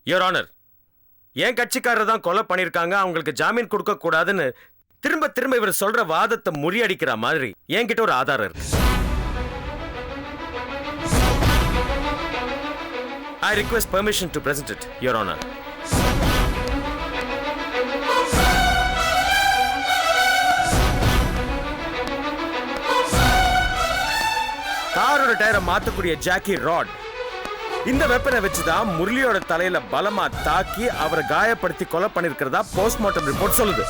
Your honour, என் கட்சிக்காரர் தான் கொலை பண்ணிருக்காங்க, அவங்களுக்கு ஜாமீன் கொடுக்க கூடாதுன்னு திரும்ப திரும்ப இவர் சொல்ற வாதத்தை முறியடிக்கிற மாதிரி என்கிட்ட ஒரு ஆதாரம் இருக்கு. I request permission to present it, Your Honor. காரோட டயரை மாத்தக்கூடிய ஜாக்கி ராட் இந்த வெப்பனை வச்சுதான் முரளியோட தலையில பலமா தாக்கி அவரை காயப்படுத்தி கொலை பண்ணிருக்கிறதா போஸ்ட்மார்ட்டம் ரிப்போர்ட் சொல்லுது.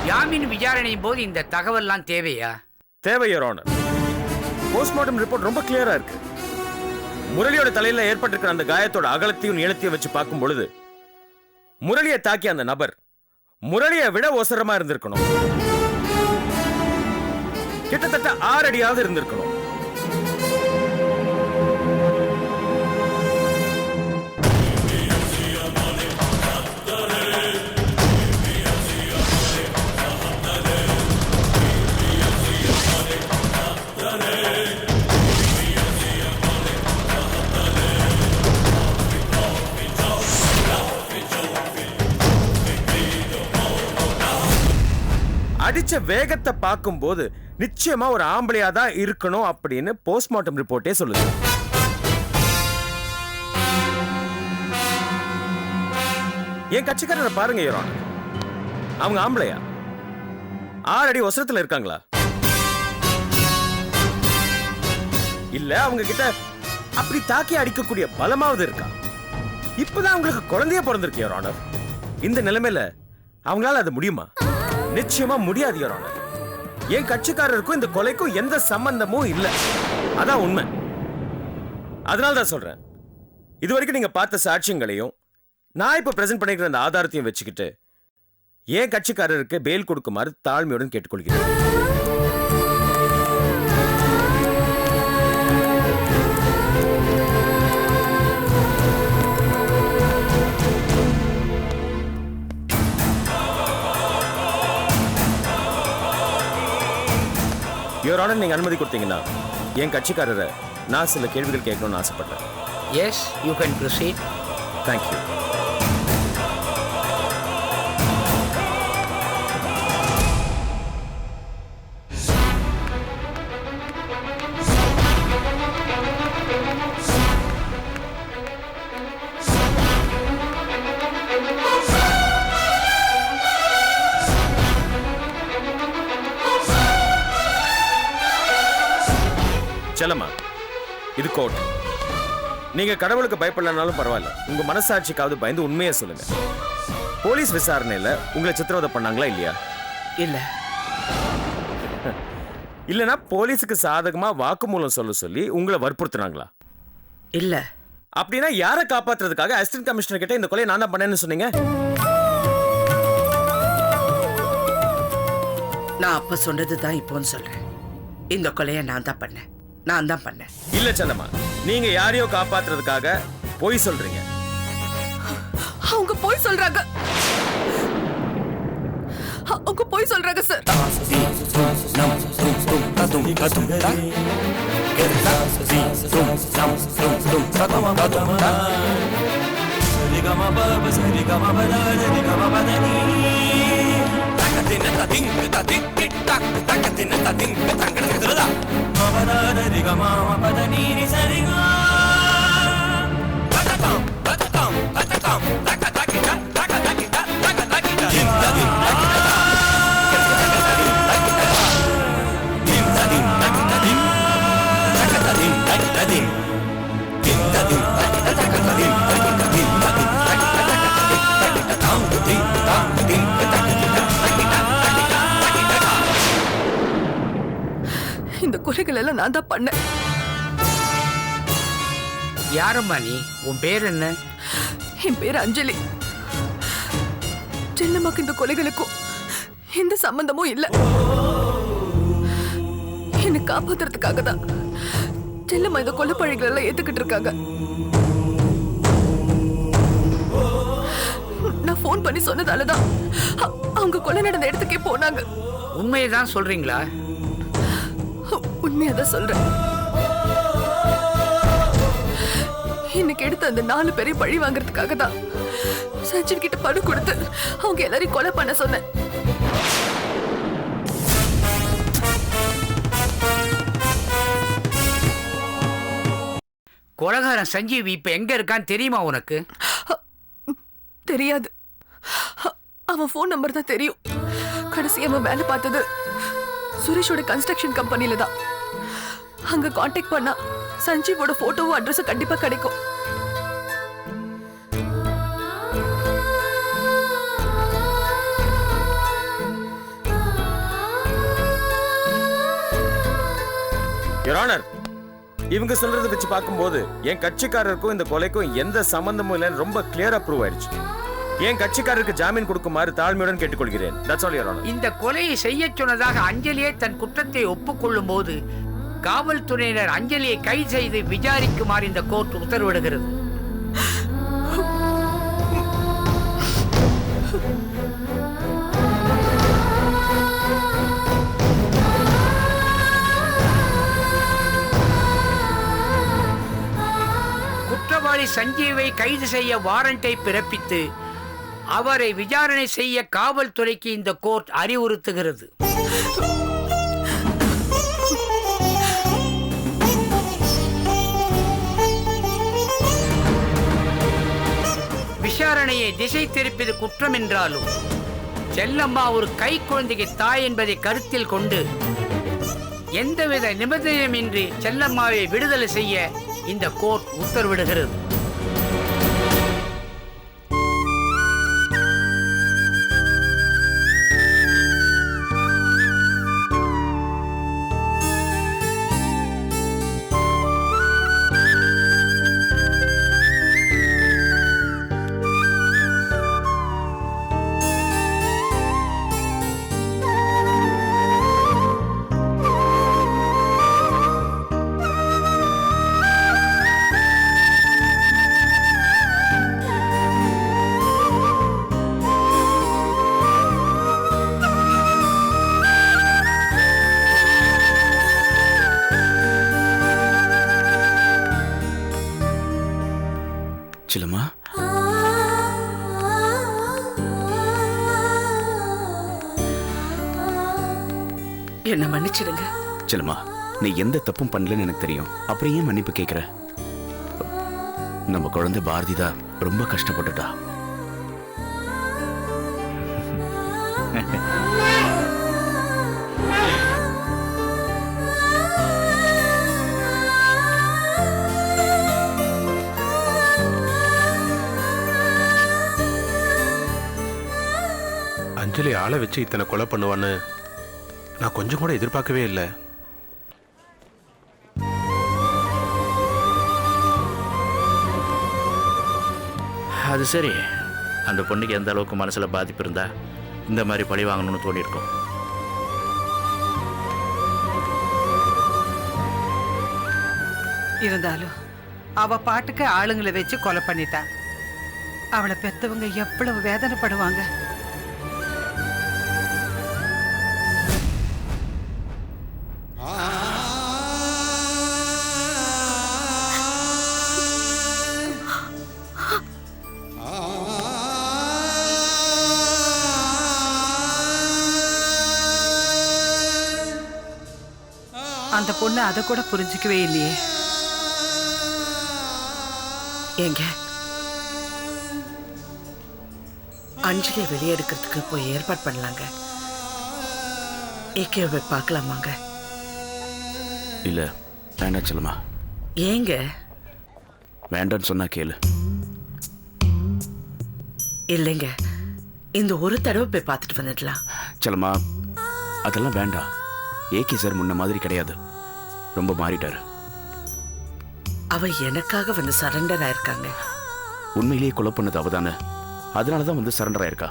ஜாமீன் விசாரணையின் போது இந்த தகவல்லாம் தேவையா? தேவை யுவர் ஆனர். போஸ்ட்மார்ட்டம் ரிப்போர்ட் ரொம்ப கிளியரா இருக்கு. முரளியோட தலையில ஏற்பட்டிருக்கிற அந்த காயத்தோட அகலத்தையும் நீளத்தையும் வச்சு பார்க்கும் பொழுது முரளியை தாக்கிய அந்த நபர் முரளியை விட ஒசரமா இருந்திருக்கணும். கிட்டத்தட்ட 6 அடியாவது இருந்திருக்கணும். அடிச்ச வேகத்தை பார்க்கும்போது நிச்சயமா ஒரு ஆம்பளையா தான் இருக்கணும் அப்படின்னு போஸ்ட்மார்ட்டம் ரிப்போர்ட்டே சொல்லுது. என் கட்சிக்காரரை பாருங்க யுவர் ஆனர், அவங்க ஆம்பளையா? 6 அடி ஒசரத்துல இருக்காங்களா? இல்ல அவங்க கிட்ட அப்படி தாக்கி அடிக்கக்கூடிய பலமாவது இருக்கா? இப்பதான் அவங்களுக்கு குழந்தைய பிறந்திருக்கு யுவர் ஆனர். இந்த நிலைமையில அவங்களால அது முடியுமா? நிச்சயமா முடியாது யுவர் ஆனர். என் கட்சிக்காரருக்கும் இந்த கொலைக்கும் எந்த சம்பந்தமும் இல்ல. அதான் உண்மை. அதனால தான் சொல்றேன், இதுவரைக்கும் நீங்க பார்த்த சாட்சியங்களையும் நான் இப்ப பிரசன்ட் பண்ணிக்கிற அந்த ஆதாரத்தையும் வச்சுக்கிட்டு என் கட்சிக்காரருக்கு பெயில் கொடுக்குமாறு தாழ்மையுடன் கேட்டுக்கொள்கிறேன். யுவர் ஆனர், நீங்க அனுமதி கொடுத்தீங்கன்னா என் கட்சிக்காரரை நான் சில கேள்விகள் கேட்கணும்னு ஆசைப்படுறேன். Yes, you can proceed. Thank you. Chellamma, இது கோர்ட். நீங்க கடவுளுக்கு பயப்படலனாலும் பரவாயில்ல, உங்க மனசாட்சிக்காவது பயந்து உண்மையை சொல்லுங்க. போலீஸ் விசாரணையில உங்களை சித்திரவதை பண்ணாங்களா இல்லையா? இல்ல. இல்லனா போலீஸுக்கு சாதகமா வாக்குமூலம் சொல்ல சொல்லி உங்களை வற்புறுத்தினாங்களா? இல்ல. அப்படின்னா யாரை காப்பாத்துறதுக்காக அசிஸ்டன்ட் கமிஷனர் கிட்ட இந்த கொலையை நான் தான் பண்ணேன்னு சொன்னீங்க? நான் அப்ப சொன்னதுதான் இப்போன்னு சொல்றேன். இந்த கொலையை நான் தான் பண்ணேன். நான் தான் பண்ணேன். இல்ல செல்லம்மா, நீங்க யாரையோ காப்பாத்துறதுக்காக போய் சொல்றீங்க. அவங்க போய் சொல்றாங்க. அவங்க போய் சொல்றாங்க சார். இந்த கொலைகள் எல்லாம் நான் தான் பண்ணேன். யாரம்மா நீ? உன் பேர் என்ன? என் பேர் அஞ்சலி. செல்லம்மாக்கு இந்த கொலைகளுக்கும் எந்த சம்பந்தமும் இல்ல. என்னை காப்பாத்துறதுக்காக தான் செல்லம்மா இந்த கொலை பழிகள் எல்லாம் ஏத்துக்கிட்டு இருக்காங்க. நான் போன் பண்ணி சொன்னதாலதான் அவங்க கொலை நடந்த இடத்துக்கே போனாங்க. உண்மையதான் சொல்றீங்களா? உண்மையாதான் சொல்றேன். கெடுத்த அந்த 4 பேரையும் பழி வாங்குறதுக்காக தான் சச்சின் கிட்ட பணம் கொடுத்து அவங்க எல்லாரையும் கொலை பண்ண சொன்னேன். கொலகாரன் சஞ்சீவ் இப்ப எங்க இருக்கான்னு தெரியுமா உனக்கு? தெரியாது. அவன் ஃபோன் நம்பர் தான் தெரியும். கடைசி அவன் வேலை பார்த்தது சுரேஷோட கன்ஸ்ட்ரக்ஷன் கம்பெனில தான். அங்க கான்டாக்ட் பண்ணா சஞ்சீவோட போட்டோவும் அட்ரஸும் கண்டிப்பா கிடைக்கும். யுவர் ஆனர், இவங்க சொல்றதை வச்சு பார்க்கும்போது என் கட்சிக்காரருக்கும் இந்த கொலைக்கும் எந்த சம்பந்தமும் இல்லைன்னு ரொம்ப கிளியரா ப்ரூவ் ஆயிடுச்சு. என் கட்சிக்காரருக்கு ஜாமீன் கொடுக்குமாறு தாழ்மையுடன் கேட்டுக்கொள்கிறேன். That's all, Your Honor. இந்த கொலையை செய்ய சொன்னதாக அஞ்சலியே தன் குற்றத்தை ஒப்புக்கொள்ளும் போது காவல்துறையினர் அஞ்சலியை கைது செய்து விசாரிக்குமாறு இந்த கோர்ட் உத்தரவிடுகிறது. குற்றவாளி சஞ்சீவை கைது செய்ய வாரண்டை பிறப்பித்து அவரை விசாரணை செய்ய காவல்துறைக்கு இந்த கோர்ட் அறிவுறுத்துகிறது. விசாரணையை திசை திருப்பியது குற்றம் என்றாலும் செல்லம்மா ஒரு கை குழந்தைக்கு தாய் என்பதை கருத்தில் கொண்டு எந்தவித நிபந்தனையுமின்றி செல்லம்மாவை விடுதலை செய்ய இந்த கோர்ட் உத்தரவிடுகிறது. சிலமா, என்ன மன்னிச்சிடுங்க. சிலமா, நீ எந்த தப்பும் பண்ணலன்னு எனக்கு தெரியும். அப்புறம் ஏன் மன்னிப்பு கேட்கிற? நம்ம குழந்தை பாரதி தான் ரொம்ப கஷ்டப்பட்டுட்டா. அஞ்சலி ஆளை வச்சு இத்தனை கொலை பண்ணுவான்னு நான் கொஞ்சம் கூட எதிர்பார்க்கவே இல்லை. அது சரி, அந்த பொண்ணுக்கு எந்த அளவுக்கு மனசுல பாதிப்பு இருந்தா இந்த மாதிரி பழி வாங்கணும்னு தோணியிருக்கும். இருந்தாலும் அவ பாட்டுக்கு ஆளுங்களை வச்சு கொலை பண்ணிட்டா. அவளை பெத்தவங்க எவ்வளவு வேதனைப்படுவாங்க. அந்த பொண்ணு அதை கூட புரிஞ்சுக்கவே இல்லையே. ஏங்க, அஞ்சலியை வெளியே எடுக்கிறதுக்கு போய் ஏற்பாடு பண்ணலாங்க. ஏகேவை பார்க்கலாமாங்க? இல்ல, வேண்டாம் சிலமா. ஏங்க? வேண்டான்னு சொன்னா கேளு. இல்லைங்க, இந்த ஒரு தடவை போய் பார்த்துட்டு வந்துடலாம். சிலமா, அதெல்லாம் வேண்டாம். ஏகே சார் முன்ன மாதிரி கிடையாது, ரொம்ப மாறிட்டாரு. அவ எனக்காக வந்து சரண்டர் ஆயிருக்காங்க. உண்மையிலேயே கொலை பண்ணது அவதானே, அதனாலதான் வந்து சரண்டர் ஆயிருக்கா.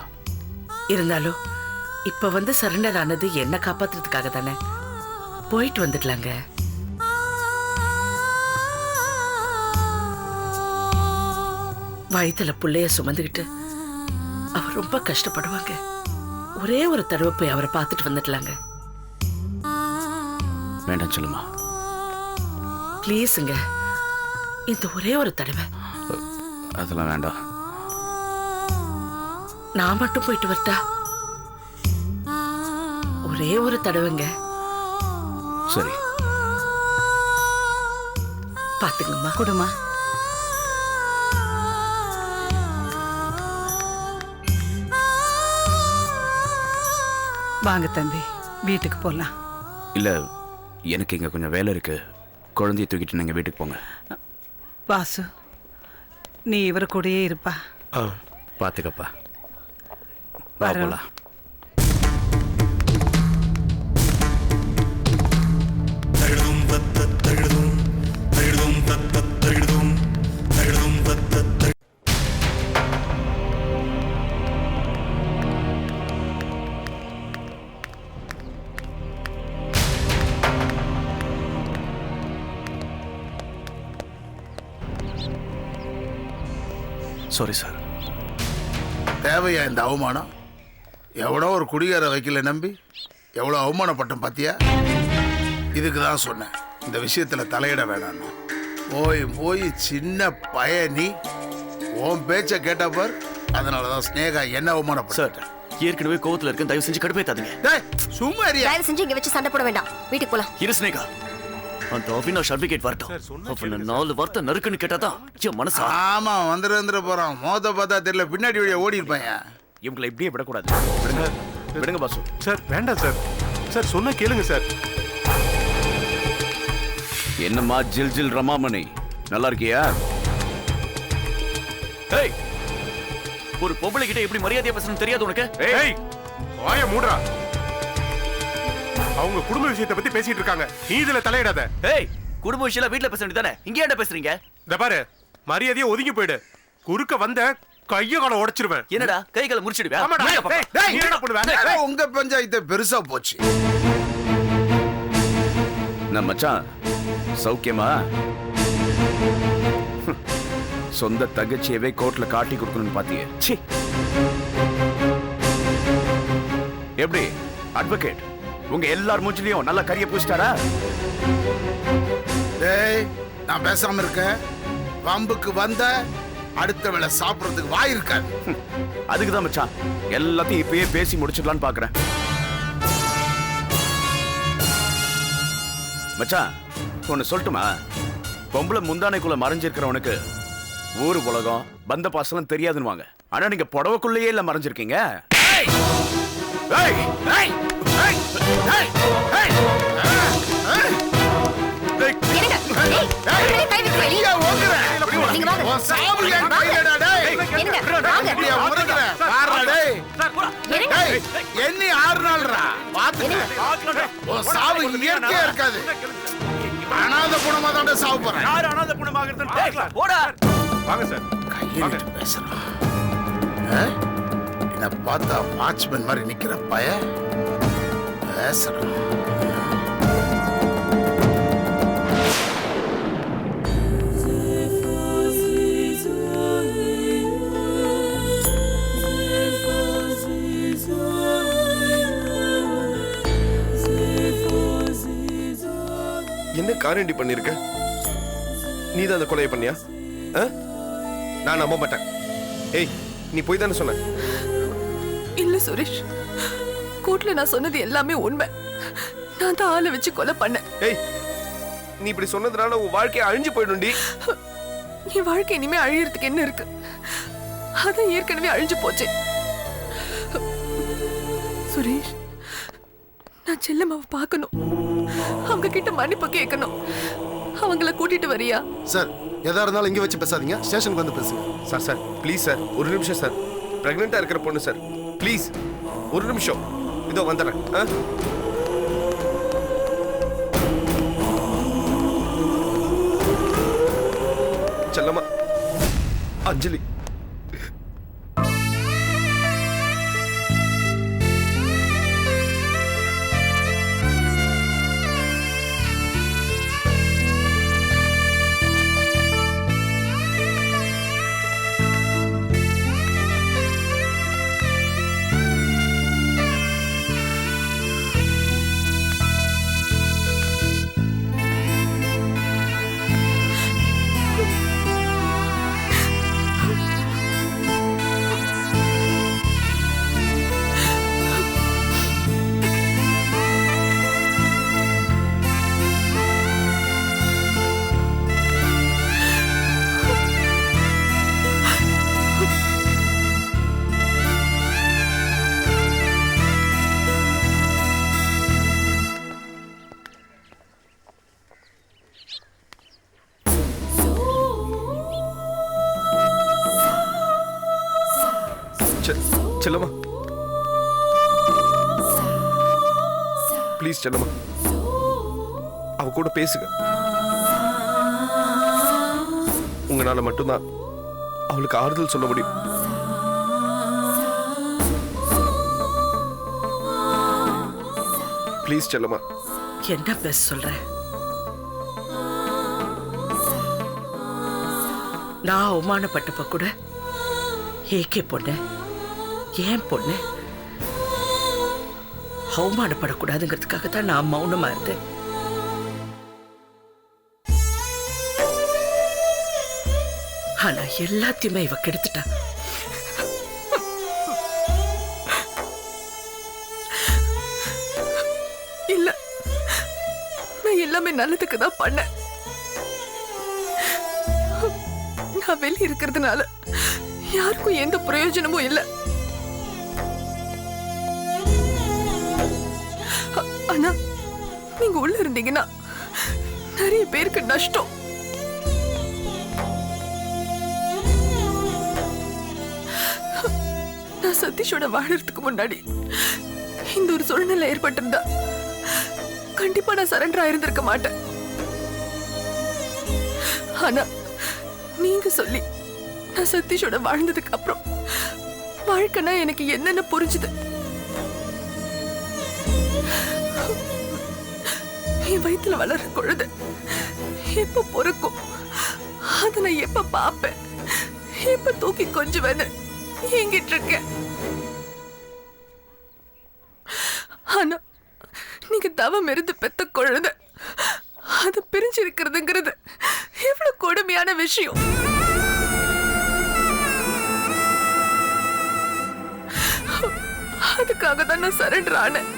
இருந்தாலும் இப்ப வந்து சரண்டர் ஆனது என்ன காப்பாத்துறதுக்காக தானே. போயிட்டு வந்துடலாங்க. வயித்துல புள்ளைய சுமந்துக்கிட்டு அவர் ரொம்ப கஷ்டப்படுவாங்க. ஒரே ஒரு தடவை போய் அவரை பார்த்துட்டு வந்துடலாங்க. வேண்டாம் சொல்லுமா. ப்ளீஸுங்க, இந்த ஒரே ஒரு தடவை. அதெல்லாம் வேண்டாம். நான் மட்டும் போயிட்டு வரட்டா? ஒரே ஒரு தடவைங்க. சரி. பாத்துங்கம்மா. குடுமா. வாங்க தம்பி, வீட்டுக்கு போலாம். இல்ல, எனக்கு இங்க கொஞ்சம் வேலை இருக்கு. குழந்தைய தூக்கிட்டு நீங்க வீட்டுக்கு போங்க. வாசு, நீ இவரு கூடயே இருப்பா. பார்த்துக்கப்பா. வா வரோம். போலாம். Sorry sir. தேவையா இந்த அவமானம்? எவ்வளோ ஒரு குடிகார வைக்கல நம்பி எவ்வளோ அவமானப்பட்டோம் பாத்தியா? இதுக்கு தான் சொன்னேன் இந்த விஷயத்துல தலையிட வேணான்னு. போய் போய் சின்ன பயணி உன் பேச்ச கேட்டா பார். அதனாலதான் ஸ்னேகா என்ன அவமானப்பட்ட. ஏற்கனவே கோவத்துல இருக்க, தயவு செஞ்சு கடுப்பேத்தாதீங்க. சும்மா தயவு செஞ்சு இங்க வச்சு சண்டை போட வேண்டாம். வீட்டுக்கு போலாம். இரு ஸ்னேகா, அந்த அவினாஷ் அட்வொகேட் வரட்டும். அவனை 4 வார்த்தை நறுக்குன்னு கேட்டாதான் என் மனசு. ஆமா, வந்துட போறான். மோத பார்த்தா தெரியல, பின்னாடி வழியா ஓடி இருப்பாங்க. இவங்களை இப்படியே விடக்கூடாது. விடுங்க பாசு. சார் வேண்டாம் சார். சார் சொன்ன கேளுங்க சார். என்னம்மா ஜில் ஜில் ரமாமணி, நல்லா இருக்கியா? ஏய், ஒரு பொம்பளை கிட்ட எப்படி மரியாதையா பேசணும் தெரியாது உனக்கு? ஏய், வாய மூடுறா. அவங்க குடும்ப விஷயத்தை பத்தி பேசிட்டு இருக்காங்க, நீ இதுல தலையிடாத. ஏய், குடும்ப விஷயம் வீட்ல பேச வேண்டியதானே, இங்க என்ன பேசுறீங்க? இந்த பாரு, மரியாதையா ஒதுங்கி போயிடு. குறுக்க வந்த கைய கால உடைச்சிருவேன். என்னடா கை கால முடிச்சிடுவேன்? ஆமாடா. நீ என்ன பண்ணுவ? உங்க பஞ்சாயத்து பெருசா போச்சு. நம்ம மச்சான் சௌக்கியமா? சொந்த தங்கச்சியவே கோர்ட்ல காட்டி கொடுக்கணும்னு பாத்தியே. ச்சீ. எப்படி அட்வொகேட் உங்க எல்லார் மூஞ்சிலையும் நல்லா கரிய பூசிட்டாரா? டேய், நான் பேசாம இருக்கேன். வம்புக்கு வந்த அடுத்த வேளை சாப்பிடுறதுக்கு வாய் இருக்காது. அதுக்குதான் மச்சான் எல்லாத்தையும் இப்பயே பேசி முடிச்சிடலான்னு பாக்குறேன். மச்சான் ஒன்னு சொல்லட்டுமா? பொம்பளை முந்தானைக்குள்ள மறைஞ்சிருக்கிறவனுக்கு ஊரு உலகம் பந்த பாசலம் தெரியாதுன்னு. ஆனா நீங்க புடவைக்குள்ளேயே இல்ல மறைஞ்சிருக்கீங்க. எண்ணி 6 நாள்ரா. சாவு இயற்கையா இருக்காது. அனாத குணமா தான் சாவு போறேன். யார் அனாத குணமாகிறது? போடா. வாங்க சார். கையில பேசுறான். என்ன பார்த்தா வாட்ச்மேன் மாதிரி நிக்கிற பய பேசுறான். என்ன காரியண்டி பண்ணிருக்க? நீ தான் அந்த கொலையை பண்ணியா? நான் நம்ப மாட்டேன். ஏய், நீ போய் தானே சொன்ன? இல்ல சுரேஷ், கோர்ட்ல நான் சொன்னது எல்லாமே உண்மை. நான் தான் ஆளை வச்சு கொலை பண்ணேன். ஏய், நீ இப்படி சொன்னதுனால உன் வாழ்க்கையை அழிஞ்சு போயிடும்டி. நீ வாழ்க்கை இனிமே அழியறதுக்கு என்ன இருக்கு? அதான் ஏற்கனவே அழிஞ்சு போச்சு. சுரேஷ், நான் செல்லம்மாவை பார்க்கணும். அவங்க கிட்ட மன்னிப்பு கேட்கணும். அவங்கள கூட்டிட்டு வரியா? சார், எதா இருந்தாலும் இங்க வச்சு பேசாதீங்க, ஸ்டேஷனுக்கு வந்து பேசுங்க. சார் சார் ப்ளீஸ் சார், ஒரு நிமிஷம் சார். பிரெக்னெண்டா இருக்கிற பொண்ணு சார், ப்ளீஸ் ஒரு நிமிஷம். இதோ வந்துடுறேன். செல்லம்மா, அஞ்சலி. செல்லம்மா ப்ளீஸ் செல்லம்மா அவ கூட பேசுங்க. உங்களால மட்டும்தான் அவளுக்கு ஆறுதல் சொல்ல முடியும். ப்ளீஸ் செல்லம்மா. என்ன பேச சொல்ற? நான் அவமானப்பட்டப்ப கூட ஏகே பொண்ணு ஏன் பொண்ணு அவமானப்படக்கூடாதுங்கிறதுக்காக தான் நான் மௌனமா இருந்தேன். ஆனா எல்லாத்தையுமே இவ கெடுத்துட்டா. இல்ல, நான் எல்லாமே நல்லதுக்கு தான் பண்ணேன். நான் வெளியே இருக்கிறதுனால யாருக்கும் எந்த பிரயோஜனமும் இல்லை. ஆனா நீங்க உள்ள இருந்தீங்கன்னா நிறைய பேருக்கு நஷ்டம். நான் சதீஷோட வாழறதுக்கு முன்னாடி இந்த ஒரு சூழ்நிலை ஏற்பட்டிருந்தா கண்டிப்பா நான் சரண்டர் ஆயிருந்திருக்க மாட்டேன். ஆனா நீங்க சொல்லி நான் சதீஷோட வாழ்ந்ததுக்கு அப்புறம் வாழ்க்கைனா எனக்கு என்னென்ன புரிஞ்சுது. என் வயித்துல வளர குழந்தை எப்ப பொறுக்கும், அதை நான் எப்ப பாப்பேன், எப்ப தூக்கி கொஞ்சுவேன்னு ஏங்கிட்டு இருக்கேன். ஆனா நீங்க தவம் இருந்து பெத்த குழந்தை அது பிரிஞ்சிருக்கிறதுங்கிறது எவ்வளவு கொடுமையான விஷயம். அதுக்காக தான் நான் சரண்டர் ஆனேன்.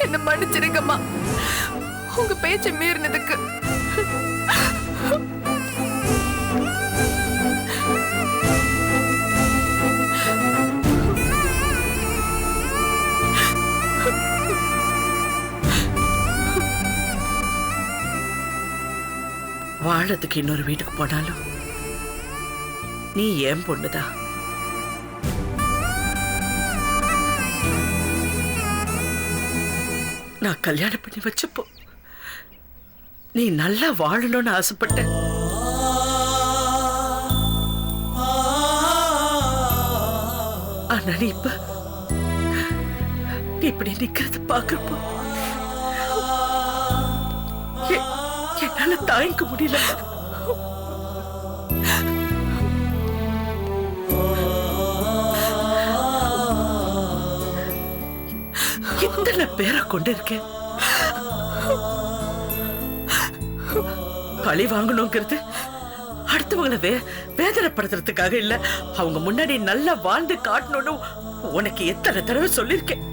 என்ன மன்னிச்சிருங்கம்மா உங்க பேச்சை மீறினதுக்கு. வாழறதுக்கு இன்னொரு வீட்டுக்கு போனாலும் நீ ஏன் பொண்ணுதான். நான் கல்யாணம் பண்ணி வச்சப்போ நீ நல்லா வாழணும்னு ஆசைப்பட்ட. ஆனா நீ இப்படி நிக்கிறது பாக்குறப்போ என்னால தாங்கிக்க முடியல. இத்தனை பேரை கொண்டு இருக்கேன். பழி வாங்கணுங்கிறது அடுத்தவங்களை வேதனைப்படுத்துறதுக்காக இல்ல, அவங்க முன்னாடி நல்லா வாழ்ந்து காட்டணும்னு உனக்கு எத்தனை தடவை சொல்லிருக்கேன்.